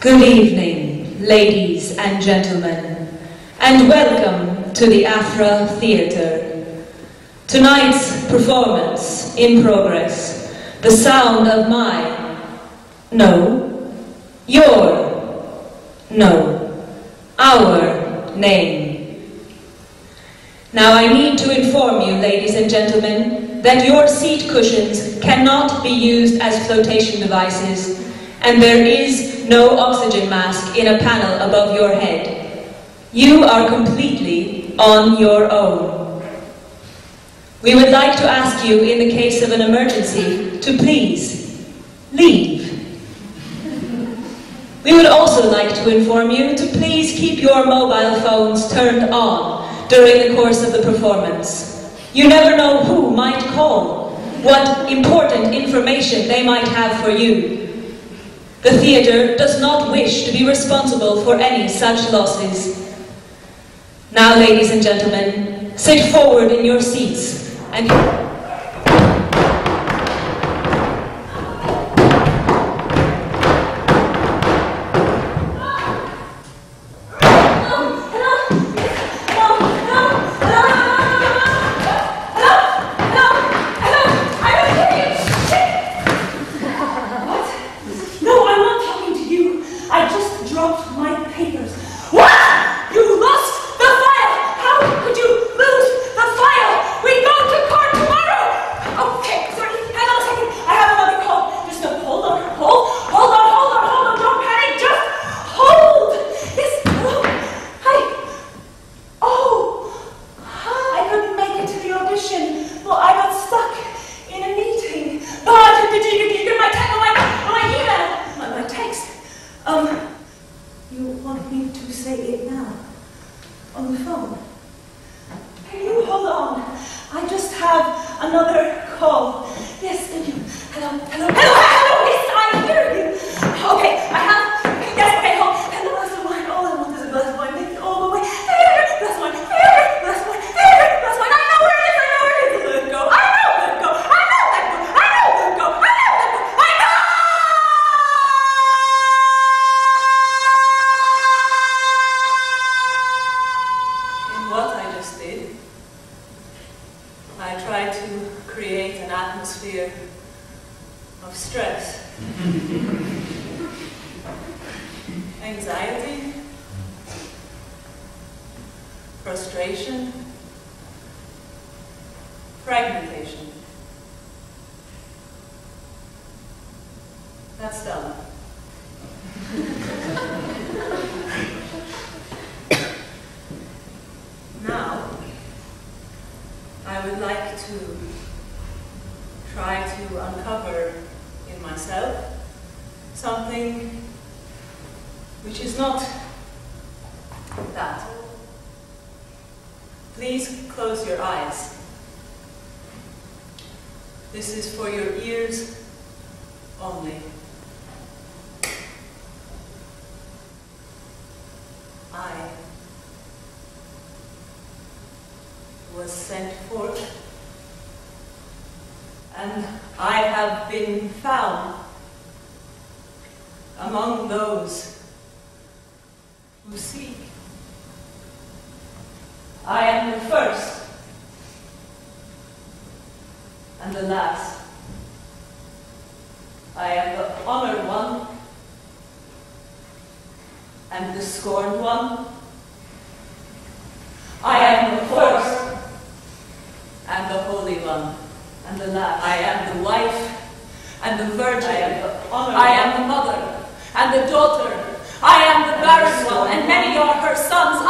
Good evening, ladies and gentlemen, and welcome to the Afra Theatre. Tonight's performance in progress, the sound of my, no, your, no, our name. Now I need to inform you, ladies and gentlemen, that your seat cushions cannot be used as flotation devices, and there is no oxygen mask in a panel above your head. You are completely on your own. We would like to ask you, in the case of an emergency, to please leave. We would also like to inform you to please keep your mobile phones turned on during the course of the performance. You never know who might call, what important information they might have for you. The theatre does not wish to be responsible for any such losses. Now, ladies and gentlemen, sit forward in your seats and... You want me to say it now? On the phone? Can you hold on? I just have another call. Yes, thank you. Hello, hello, hello, hello, yes, I hear you. Okay, I have, yes, okay, hold. Hello, glass of wine. All I want is a glass of wine. Take it all the way. There, glass of wine. There, glass of wine. There, glass of wine. I know where it is. I know where it is. Let it go. I know, let it go. I know, let it go. I know, let it go. I know, let it go. I know! What I just did, I tried to create an atmosphere of stress, anxiety, frustration, fragmentation. That's done. Now, I would like to try to uncover in myself something which is not that. Please close your eyes. This is for your ears only. I was sent forth, and I have been found among those who seek. I am the first and the last. I am the honored one and the scorned one. I am the first and the Holy One, and the last. I am the wife and the virgin. I am the mother and the daughter. I am the barren one, and many are her sons.